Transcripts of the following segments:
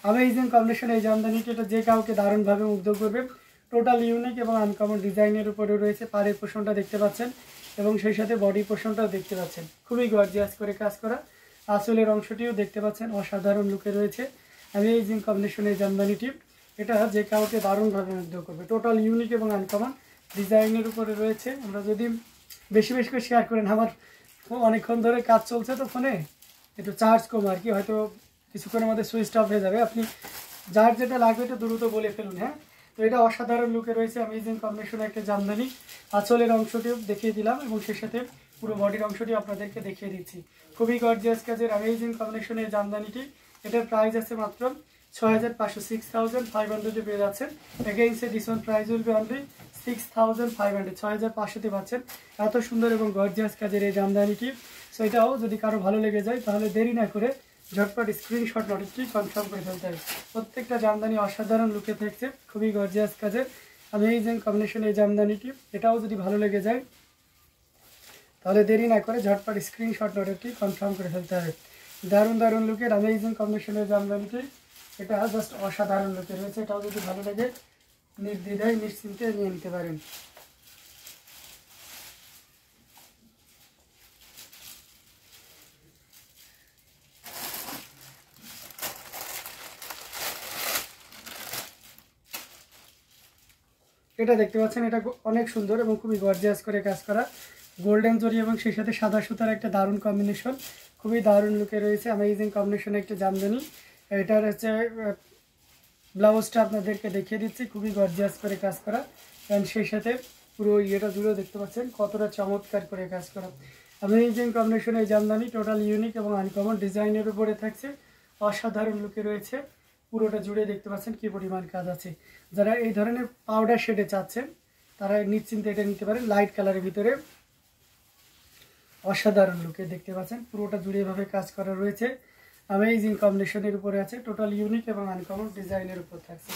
Amazing combination এই জামদানিটি এটা যে কাউকে দারুণভাবে মুগ্ধ করবে। টোটাল ইউনিক এবং আনকমন ডিজাইনের উপরে রয়েছে। পাড়ের পোর্শনটা দেখতে পাচ্ছেন এবং সেই সাথে বডি পোর্শনটাও দেখতে পাচ্ছেন, খুবই গর্জিয়াস করে কাজ করা। আঁচলের অংশটিও দেখতে পাচ্ছেন অসাধারণ লুকে রয়েছে। अमेजिंग कम्बिनेशन এই জামদানিটি এটা যে কাউকে দারুণভাবে মুগ্ধ করবে। টোটাল ইউনিক এবং আনকমন ডিজাইনের উপরে রয়েছে। আমরা যদি বেশি বেশি করে শেয়ার করেন, আমার অনেকক্ষণ ধরে কাজ চলছে তো ফোনে একটু চার্জ কম আর কি, হয়তো কিছুক্ষণের মধ্যে সুইচ অফ হয়ে যাবে। আপনি যার যেটা লাগবে এটা দ্রুত বলে ফেলুন। হ্যাঁ, তো এটা অসাধারণ লুকে রয়েছে। अमेजिंग কম্বিনেশন একটা জামদানি। আঁচলের অংশটিও দেখিয়ে দিলাম এবং সেই সাথে পুরো বডির অংশটি আপনাদেরকে দেখিয়ে দিচ্ছি। খুবই গর্জিয়াস কাজের अमेजिंग কম্বিনেশন এই জামদানিটি। এটার প্রাইস আছে মাত্র 6500, 6500 পেয়ে যাচ্ছেন। Against this one price will be only 6500, 6500 পাচ্ছেন। এত সুন্দর এবং গর্জিয়াস কাজের এই জামদানিটি। সো এটাও যদি কারো ভালো লেগে যায় তাহলে দেরি না করে ঝটপট স্ক্রিনশট নোটটি কনফার্ম করে ফেলতে হবে। প্রত্যেকটা জামদানি অসাধারণ লুকে থাকছে, খুবই গর্জিয়াস কাজের अमेजिंग কম্বিনেশন এই জামদানিটি। এটাও যদি ভালো লেগে যায় তাহলে দেরি না করে ঝটপট স্ক্রিনশট নোটটি কনফার্ম করে ফেলতে হবে। দারুণ দারুণ লুকের अमेजिंग কম্বিনেশন এই জামদানিটি। এটা জাস্ট অসাধারণ লুকে রয়েছে। এটাও যদি ভালো লাগে নির্দ্বিধায় নিশ্চিন্তে নিয়ে নিতে পারেন। এটা দেখতে পাচ্ছেন, এটা অনেক সুন্দর এবং খুবই গর্জিয়াস করে কাজ করা। গোল্ডেন জরি এবং সেই সাথে সাদা সুতার একটা দারুণ কম্বিনেশন, খুবই দারুণ লুকে রয়েছে। अमेजिंग কম্বিনেশনের একটা জামদানি। এটার হচ্ছে ব্লাউজটা আপনাদেরকে দেখিয়ে দিচ্ছি, খুবই গর্জিয়াস করে কাজ করা। অ্যান্ড সেই সাথে পুরো ইয়েটা জুড়েও দেখতে পাচ্ছেন কতটা চমৎকার করে কাজ করা। अमेजिंग কম্বিনেশনের এই জামদানি টোটাল ইউনিক এবং আনকমন ডিজাইনের উপরে থাকছে, অসাধারণ লুকে রয়েছে। পুরোটা জুড়ে দেখতে পাচ্ছেন কি পরিমাণ কাজ আছে। যারা এই ধরনের পাউডার শেডে চাচ্ছেন তারা নিশ্চিন্তে এটা নিতে পারেন। লাইট কালারের ভিতরে অসাধারণ লুকে দেখতে পাচ্ছেন, পুরোটা জুড়ে এভাবে কাজ করা রয়েছে। अमेजिंग কম্বিনেশনের উপরে আছে, টোটাল ইউনিক এবং আনকমন ডিজাইনের উপর থাকছে।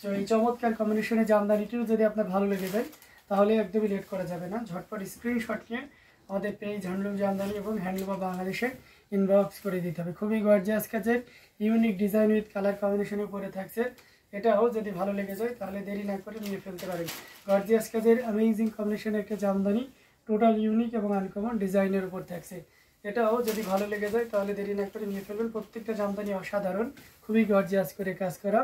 তো এই চমৎকার কম্বিনেশনের জামদানিটিও যদি আপনার ভালো লেগে যায় তাহলে একদমই লেট করা যাবে না, ঝটপট স্ক্রিনশট নিয়ে আমাদের পেজ হ্যান্ডলুম জামদানি এবং হ্যান্ডলুম বাংলাদেশে ইনবক্স করে দিতে হবে। খুবই গর্জিয়াস কাজের ইউনিক ডিজাইন উইথ কালার কম্বিনেশনের উপরে থাকছে। এটাও যদি ভালো লেগে যায় তাহলে দেরি না করে নিয়ে ফেলতে পারেন। গর্জিয়াস কাজের अमेजिंग কম্বিনেশনের একটা জামদানি, টোটাল ইউনিক এবং আনকমন ডিজাইনের উপর থাকছে। এটাও যদি ভালো লেগে যায় তাহলে দেরি না করে নিয়ে ফেলবেন। প্রত্যেকটা জামদানি অসাধারণ, খুবই গর্জিয়াস করে কাজ করা।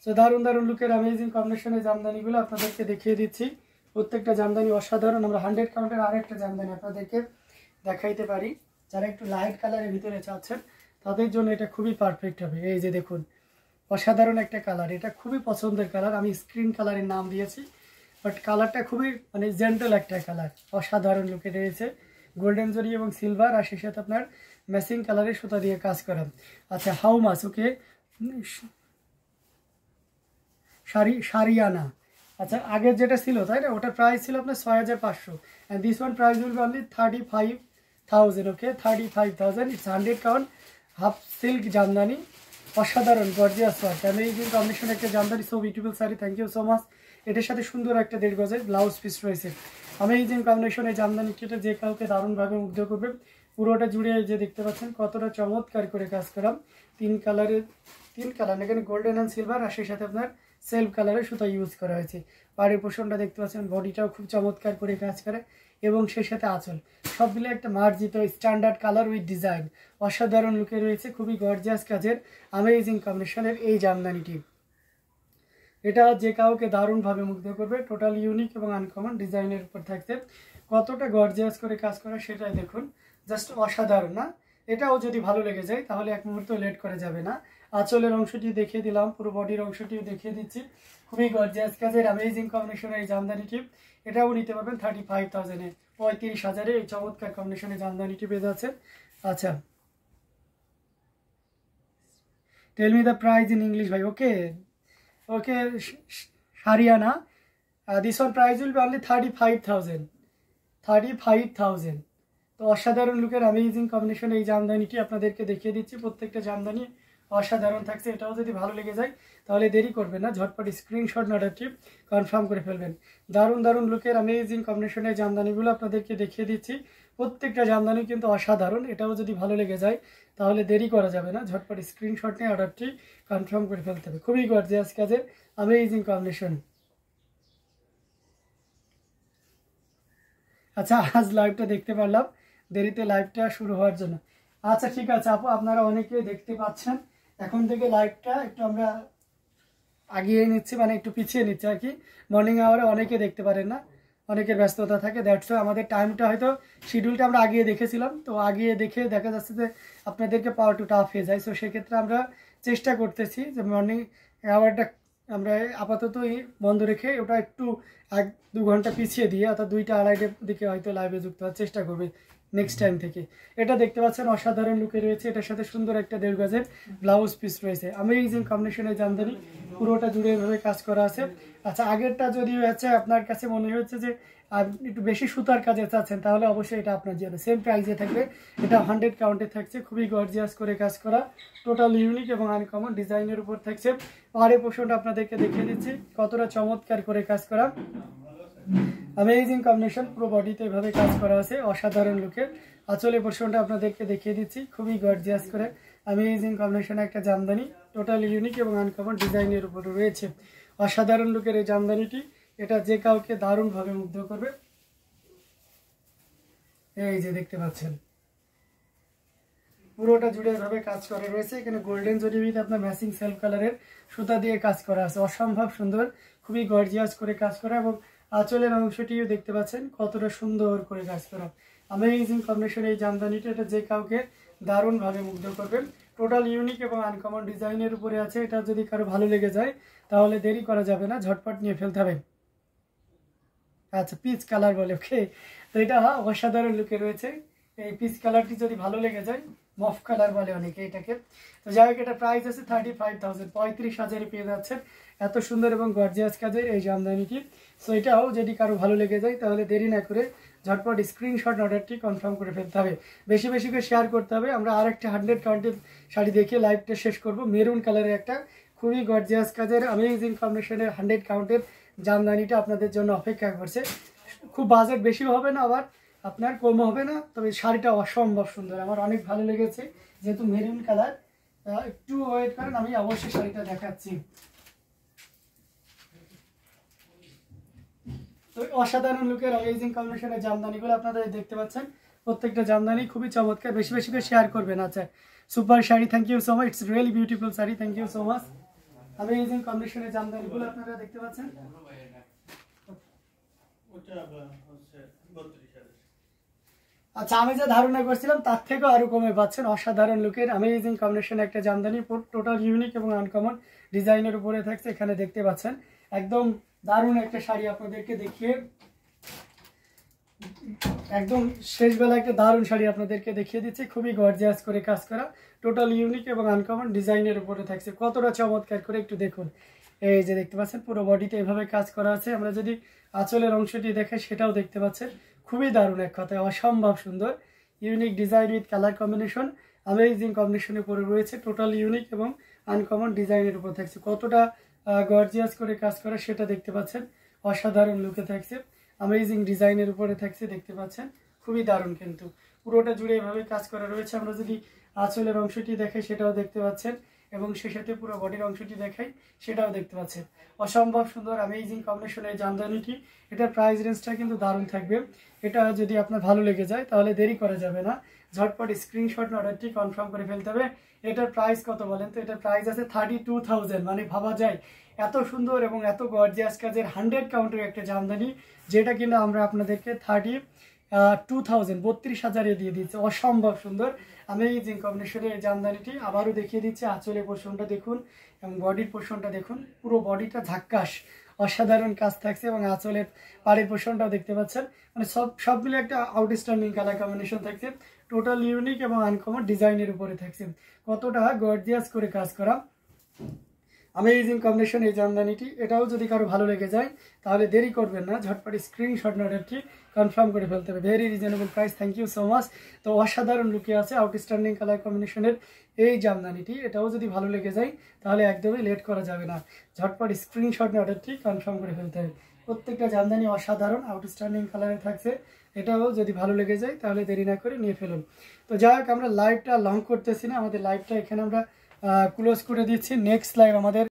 তো দারুণ দারুণ লুকের अमेजिंग কম্বিনেশনের জামদানিগুলো আপনাদেরকে দেখিয়ে দিচ্ছি। প্রত্যেকটা জামদানি অসাধারণ। আমরা 100 কাউন্টের আরেকটা জামদানি আপনাদেরকে দেখাইতে পারি। যারা একটু লাইট কালারের ভিতরে চাচ্ছেন তাদের জন্য এটা খুবই পারফেক্ট হবে। এই যে দেখুন, অসাধারণ একটা কালার, এটা খুবই পছন্দের কালার। আমি স্ক্রিন কালারের নাম দিয়েছি, বাট কালারটা খুবই মানে জেন্টাল একটা কালার, অসাধারণ লুকে রয়েছে। গোল্ডেন জরি এবং সিলভার আর সেই সাথে আপনার ম্যাচিং কালারের সুতা দিয়ে কাজ করা। আচ্ছা, হাউ মাছ? ওকে, সারিয়ানা। আচ্ছা, আগের যেটা ছিল তাই না, ওটার প্রাইস ছিল আপনার 6500 and this one price will be only 35,000। Okay, 35,000। It's 100 count half silk jamdani, অসাধারণ গর্জিয়াস ওয়ার্ক। अमेजिंग কম্বিনেশন একটা jamdani, so beautiful sari. Thank you so much. এটার সাথে সুন্দর একটা 1.5 গজের ব্লাউজ পিস রয়েছে। अमेजिंग কম্বিনেশন এই জামদানিটা যে কাউকে দারুণভাবে মুগ্ধ করবে। পুরোটা জুড়ে যে দেখতে পাচ্ছেন কতটা চমৎকার করে কাজ করা। তিন কালার, এখানে গোল্ডেন অ্যান্ড সিলভার আর সেই সাথে আপনার সেলফ কালারের সুতা ইউজ করা হয়েছে। পাড়ের পোর্শনটা দেখতে পাচ্ছেন, বডিটাও খুব চমৎকার করে কাজ করে এবং সেই সাথে আঁচল, সব মিলে একটা মার্জিত স্ট্যান্ডার্ড কালার উইথ ডিজাইন, অসাধারণ লুকে রয়েছে। খুবই গর্জিয়াস কাজের अमेजिंग কম্বিনেশনের এই জামদানিটি। এটা যে কাউকে দারুণভাবে মুগ্ধ করবে। টোটাল ইউনিক এবং আনকমন ডিজাইনের উপর থাকছে। কতটা গর্জিয়াস করে কাজ করা সেটাই দেখুন, জাস্ট অসাধারণ না? এটাও যদি ভালো লেগে যায় তাহলে এক মুহূর্ত লেট করা যাবে না। আঁচলের অংশটি দেখিয়ে দিলাম, পুরো বডির অংশটিও দেখিয়ে দিচ্ছি। খুবই গর্জিয়াস কাজের अमेजिंग কম্বিনেশনের এই জামদানিটি। এটাও নিতে পারবেন 35,000-এ, 35,000-এ এই চমৎকার কম্বিনেশনের জামদানিটি পেয়ে যাচ্ছে। আচ্ছা, tell me the price in English ভাই। ওকে ওকে, সারিয়ানা। This one price will be only 35,000, 35,000। তো অসাধারণ লুকের अमेजिंग কম্বিনেশনের এই জামদানিটি আপনাদেরকে দেখিয়ে দিচ্ছি। প্রত্যেকটা জামদানি অসাধারণ থাকছে। এটাও যদি ভালো লেগে যায় তাহলে দেরি করবেন না, ঝটপট স্ক্রিনশট অর্ডারটি কনফার্ম করে ফেলবেন। দারুণ দারুণ লুকের অ্যামেজিং কম্বিনেশনের জামদানিগুলো আপনাদেরকে দেখিয়ে দিচ্ছি। প্রত্যেকটা জামদানি কিন্তু অসাধারণ। এটাও যদি ভালো লেগে যায় তাহলে দেরি করা যাবে না, ঝটপট স্ক্রিনশট নিয়ে অর্ডারটি কনফার্ম করে ফেলতে হবে। খুবই গর্জিয়াস কাজের অ্যামেজিং কম্বিনেশন। আচ্ছা, আজ লাইভটা দেখতে পারলাম, দেরিতে লাইভটা শুরু হওয়ার জন্য। আচ্ছা ঠিক আছে আপু, আপনারা অনেকে দেখতে পাচ্ছেন। এখন থেকে লাইভটা একটু আমরা আগিয়ে নিচ্ছি, মানে একটু পিছিয়ে নিচ্ছি আর কি। মর্নিং আওয়ারে অনেকে দেখতে পারেন না, অনেকের ব্যস্ততা থাকে, দ্যাটস ওয়াই আমাদের টাইমটা হয়তো শিডিউলটা আমরা আগিয়ে দেখেছিলাম, তো আগিয়ে দেখে দেখা যাচ্ছে যে আপনাদেরকে পাওয়া একটু টাফ হয়ে যায়। সো সেক্ষেত্রে আমরা চেষ্টা করতেছি যে মর্নিং আওয়ারটা আমরা আপাতত বন্ধ রেখে ওটা একটু 1-2 ঘন্টা পিছিয়ে দিয়ে, অর্থাৎ 2টা আড়াইটের দিকে হয়তো লাইভে যুক্ত হওয়ার চেষ্টা করবে নেক্সট টাইম থেকে। এটা দেখতে পাচ্ছেন অসাধারণ লুকে রয়েছে, এটার সাথে সুন্দর একটা 1.5 গজের ব্লাউজ পিস রয়েছে। অ্যামেজিং কম্বিনেশনের জামদানি, পুরোটা জুড়ে এভাবে কাজ করা আছে। আচ্ছা, আগেরটা যদি হচ্ছে আপনার কাছে মনে হচ্ছে যে একটু বেশি সুতার কাজে চাচ্ছেন, তাহলে অবশ্যই এটা আপনার জন্য সেম প্রাইসে থাকবে। এটা 100 কাউন্টে থাকছে, খুবই গর্জিয়াস করে কাজ করা, টোটাল ইউনিক এবং আনকমন ডিজাইনের উপর থাকছে। পাহাড়ের পোর্শনটা আপনাদেরকে দেখিয়ে দিচ্ছি কতটা চমৎকার করে কাজ করা, অ্যামেজিং কম্বিনেশন। পুরো বডিতে এভাবে কাজ করা আছে অসাধারণ লুকের। আঁচলের পোর্শনটা আপনাদেরকে দেখিয়ে দিচ্ছি, খুবই গর্জিয়াস করে অ্যামেজিং কম্বিনেশন একটা জামদানি, টোটাল ইউনিক এবং আনকমন ডিজাইনের উপরে রয়েছে। অসাধারণ লুকের এই জামদানিটি, এটা যে কাউকে দারুণভাবে মুগ্ধ করবে। এই যে দেখতে পাচ্ছেন পুরোটা জুড়ে এভাবে কাজ করা রয়েছে। এখানে গোল্ডেন জরিতে আপনার ম্যাচিং সেলফ কালারের সুতা দিয়ে কাজ করা আছে, অসম্ভব সুন্দর, খুবই গর্জিয়াস করে কাজ করা। এবং আঁচলের অংশটিও দেখতে পাচ্ছেন কতটা সুন্দর করে কাজ করা। অ্যামেজিং কম্বিনেশন এই জামদানিটা, এটা যে কাউকে দারুণভাবে মুগ্ধ করবে। টোটাল ইউনিক এবং আনকমন ডিজাইনের উপরে আছে। এটা যদি কারো ভালো লেগে যায় তাহলে দেরি করা যাবে না, ঝটপট নিয়ে ফেলতে হবে। আচ্ছা, পিচ কালার বলে, ওকে। তো এটা অসাধারণ লুকে রয়েছে। এই পিচ কালারটি যদি ভালো লেগে যায়, মফ কালার বলে অনেকে এটাকে। তো যাই হোক, এটা প্রাইস আছে 35,000, 35,000 পেয়ে যাচ্ছেন এত সুন্দর এবং গর্জিয়াস কাজের এই জামদানিটি। সো এটাও যদি কারো ভালো লেগে যায় তাহলে দেরি না করে ঝটপট স্ক্রিনশট অর্ডারটি কনফার্ম করে ফেলতে হবে, বেশি বেশি করে শেয়ার করতে হবে। আমরা আরেকটা 100 কাউন্টের শাড়ি দেখে লাইভটা শেষ করব। মেরুন কালারের একটা খুবই গর্জিয়াস কাজের অ্যামেজিং কম্বিনেশনের 100 কাউন্টের জামদানিটা আপনাদের জন্য অপেক্ষা করছে। খুব বাজেট বেশিও হবে না, আবার আপনার কমও হবে না, তবে শাড়িটা অসম্ভব সুন্দর, আমার অনেক ভালো লেগেছে। যেহেতু মেরুন কালার, একটু ওয়েট করেন, আমি অবশ্যই শাড়িটা দেখাচ্ছি। তো অসাধারণ লুকের অ্যামেজিং কম্বিনেশনের জামদানিগুলো আপনারা দেখতে পাচ্ছেন। প্রত্যেকটা জামদানি খুবই চমৎকার, বেশি বেশি করে শেয়ার করবেন। আচ্ছা, super sari, thank you so much, it's really beautiful sari, thank you so much. Amazing কম্বিনেশনের জামদানিগুলো আপনারা দেখতে পাচ্ছেন। আচ্ছা, আমি যে ধারণা করছিলাম তার থেকেও আরো কমে পাচ্ছেন। অসাধারণ লুকের অ্যামেজিং কম্বিনেশন একটা জামদানি, টোটাল ইউনিক এবং আনকমন ডিজাইনের উপরে থাকছে। এখানে দেখতে পাচ্ছেন একদম দারুণ একটা শাড়ি আপনাদেরকে দেখিয়ে, একদম শেষ বেলা একটা দারুণ শাড়ি আপনাদেরকে দেখিয়ে দিচ্ছি। খুবই গর্জিয়াস করে কাজ করা, টোটাল ইউনিক এবং আনকমন ডিজাইনের উপরে থাকছে। কতটা চমৎকার করে একটু দেখুন। এই যে দেখতে পাচ্ছেন পুরো বডিতে এভাবে কাজ করা আছে। আমরা যদি আঁচলের অংশটি দেখে সেটাও দেখতে পাচ্ছেন, খুবই দারুণ, এক কথায় অসম্ভব সুন্দর। Unique design with colour combination, amazing কম্বিনেশনের উপরে রয়েছে। টোটাল ইউনিক এবং আনকমন ডিজাইনের উপর থাকছে। কতটা গর্জিয়াস করে কাজ করা সেটা দেখতে পাচ্ছেন, অসাধারণ লুকে থাকছে, অ্যামেজিং ডিজাইনের উপরে থাকছে, দেখতে পাচ্ছেন খুবই দারুণ। কিন্তু পুরোটা জুড়ে এভাবে কাজ করা রয়েছে। আমরা যদি আঁচলের অংশটি দেখাই সেটাও দেখতে পাচ্ছেন, এবং সে সাথে পুরো বডির অংশটি দেখাই সেটাও দেখতে পাচ্ছেন। অসম্ভব সুন্দর অ্যামেজিং কম্বিনেশনের জামদানিটি, এটার প্রাইস রেঞ্জটা কিন্তু দারুণ থাকবে। এটা যদি আপনার ভালো লেগে যায় তাহলে দেরি করা যাবে না, ঝটপট স্ক্রিনশট অর্ডারটি কনফার্ম করে ফেলতে হবে। এটার প্রাইস কত বলেন তো? এটার প্রাইস আছে 32,000। মানে ভাবা যায় এত সুন্দর এবং এত গর্জিয়াস কাজের 100 কাউন্টের একটা জামদানি, যেটা কিনা আমরা আপনাদেরকে 32,000, 32,000 দিয়ে দিচ্ছে। অসম্ভব সুন্দর অ্যামেজিং কম্বিনেশনের এই জামদানিটি আবারও দেখিয়ে দিচ্ছে। আঁচলের পোর্শনটা দেখুন এবং বডির পোর্শনটা দেখুন, পুরো বডিটা ঝাক্কাস, অসাধারণ কাজ থাকছে। এবং আঁচলের পাড়ের পোর্শনটাও দেখতে পাচ্ছেন, মানে সব মিলে একটা আউটস্ট্যান্ডিং কালার কম্বিনেশন থাকছে। টোটাল ইউনিক এবং আনকমন ডিজাইনের উপরে থাকছে। কতটা গর্জিয়াস করে কাজ করা, अमेजिंग कम्बिनेशन এই জামদানিটি এটাও যদি কারো ভালো লেগে যায় তাহলে দেরি করবেন না ঝটপট স্ক্রিনশট নিয়ে অর্ডারটি কনফার্ম করে ফেলতে হবে very reasonable price thank you so much তো অসাধারণ লুকে আছে আউটস্ট্যান্ডিং কালার কম্বিনেশনের এই জামদানিটি এটাও যদি ভালো লেগে যায় তাহলে একদমই লেট করা যাবে না ঝটপট স্ক্রিনশট নিয়ে অর্ডারটি কনফার্ম করে ফেলতে হবে প্রত্যেকটা জামদানি অসাধারণ আউটস্ট্যান্ডিং কালারে থাকছে এটাও যদি ভালো লেগে যায় তাহলে দেরি না করে নিয়ে ফেলুন তো যাই হোক আমরা লাইভটা লং করতেছি না আমাদের লাইভটা এখানে আমরা ক্লোজ করে দিচ্ছি নেক্সট লাইভ আমাদের